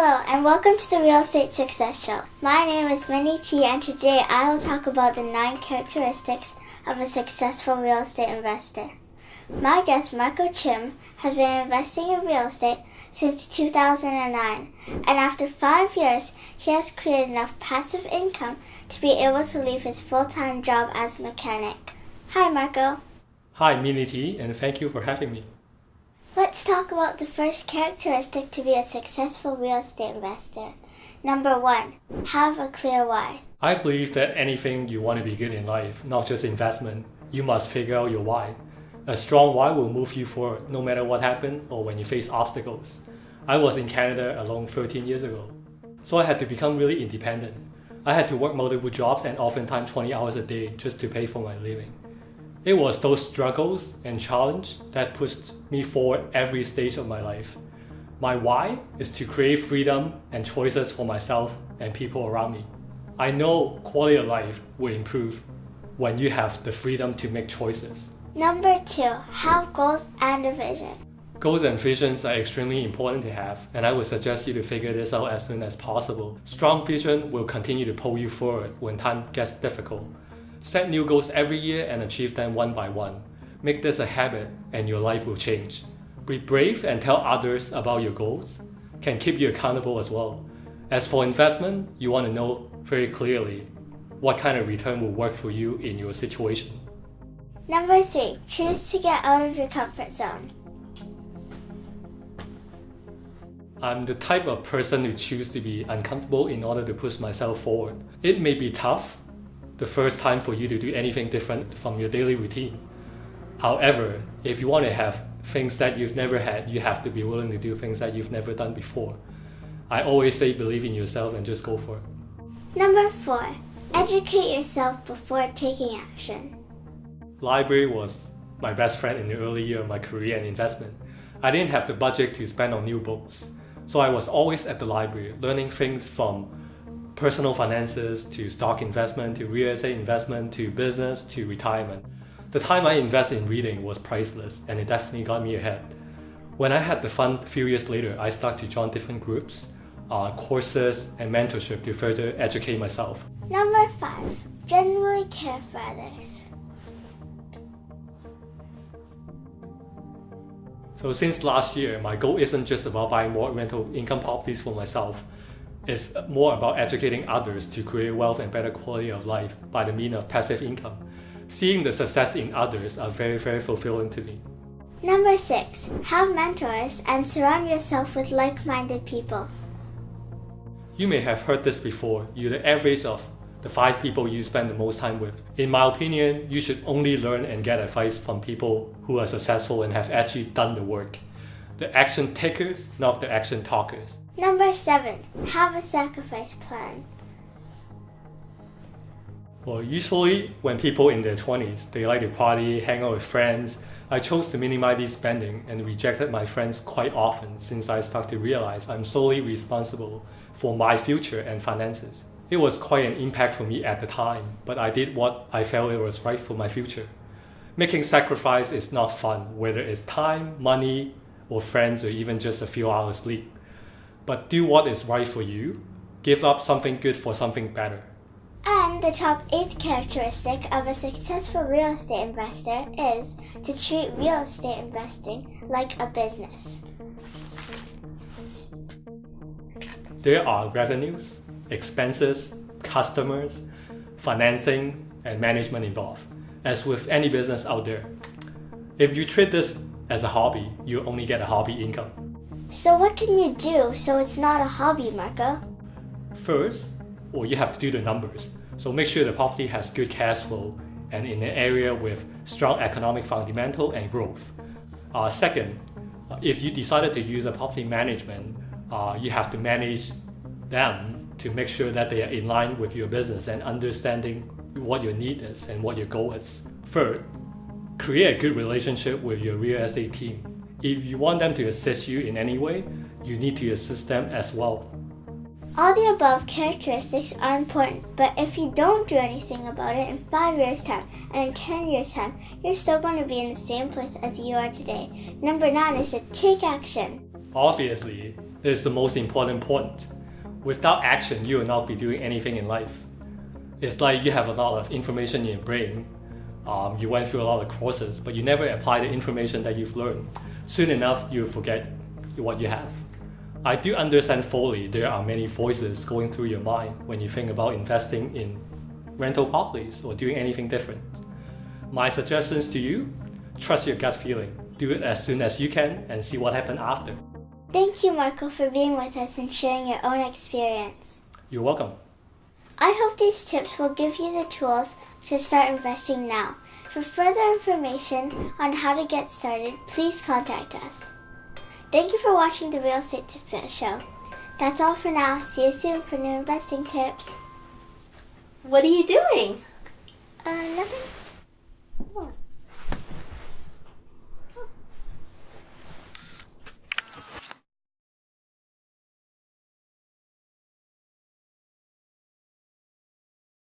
Hello and welcome to the Real Estate Success Show. My name is Mini T and today I will talk about the 9 characteristics of a successful real estate investor. My guest Marco Chim has been investing in real estate since 2009 and after 5 years he has created enough passive income to be able to leave his full-time job as a mechanic. Hi Marco. Hi Mini T and thank you for having me. Let's talk about the first characteristic to be a successful real estate investor. Number 1, have a clear why. I believe that anything you want to be good in life, not just investment, you must figure out your why. A strong why will move you forward no matter what happens or when you face obstacles. I was in Canada alone 13 years ago, so I had to become really independent. I had to work multiple jobs and oftentimes 20 hours a day just to pay for my living. It was those struggles and challenge that pushed me forward every stage of my life. My why is to create freedom and choices for myself and people around me. I know quality of life will improve when you have the freedom to make choices. Number 2, have goals and a vision. Goals and visions are extremely important to have, and I would suggest you to figure this out as soon as possible. Strong vision will continue to pull you forward when time gets difficult. Set new goals every year and achieve them one by one. Make this a habit and your life will change. Be brave and tell others about your goals. Can keep you accountable as well. As for investment, you want to know very clearly what kind of return will work for you in your situation. Number 3, choose to get out of your comfort zone. I'm the type of person who chooses to be uncomfortable in order to push myself forward. It may be tough the first time for you to do anything different from your daily routine. However, if you want to have things that you've never had, you have to be willing to do things that you've never done before. I always say believe in yourself and just go for it. Number 4, educate yourself before taking action. Library was my best friend in the early year of my career and investment. I didn't have the budget to spend on new books, so I was always at the library learning things from personal finances to stock investment to real estate investment to business to retirement. The time I invested in reading was priceless and it definitely got me ahead. When I had the fund a few years later, I started to join different groups, courses and mentorship to further educate myself. Number 5, genuinely care for others. So since last year, my goal isn't just about buying more rental income properties for myself. It's more about educating others to create wealth and better quality of life by the means of passive income. Seeing the success in others are very, very fulfilling to me. Number 6, have mentors and surround yourself with like-minded people. You may have heard this before. You're the average of the 5 people you spend the most time with. In my opinion, you should only learn and get advice from people who are successful and have actually done the work. The action takers, not the action talkers. Number 7, have a sacrifice plan. Well, usually when people in their 20s, they like to party, hang out with friends. I chose to minimize this spending and rejected my friends quite often since I started to realize I'm solely responsible for my future and finances. It was quite an impact for me at the time, but I did what I felt it was right for my future. Making sacrifice is not fun, whether it's time, money, or friends, or even just a few hours sleep. But do what is right for you. Give up something good for something better. And the top 8th characteristic of a successful real estate investor is to treat real estate investing like a business. There are revenues, expenses, customers, financing, and management involved. As with any business out there, if you treat this as a hobby, you only get a hobby income. So what can you do so it's not a hobby, Marco? First, you have to do the numbers. So make sure the property has good cash flow and in an area with strong economic fundamental and growth. Second, if you decided to use a property management, you have to manage them to make sure that they are in line with your business and understanding what your need is and what your goal is. Third, create a good relationship with your real estate team. If you want them to assist you in any way, you need to assist them as well. All the above characteristics are important, but if you don't do anything about it in 5 years' time and in 10 years' time, you're still going to be in the same place as you are today. Number 9 is to take action. Obviously, is the most important point. Without action, you will not be doing anything in life. It's like you have a lot of information in your brain. You went through a lot of courses, but you never apply the information that you've learned. Soon enough, you'll forget what you have. I do understand fully there are many voices going through your mind when you think about investing in rental properties or doing anything different. My suggestions to you, trust your gut feeling. Do it as soon as you can and see what happens after. Thank you, Marco, for being with us and sharing your own experience. You're welcome. I hope these tips will give you the tools to start investing now. For further information on how to get started, please contact us. Thank you for watching the Real Estate Success Show. That's all for now. See you soon for new investing tips. What are you doing? Nothing. Oh.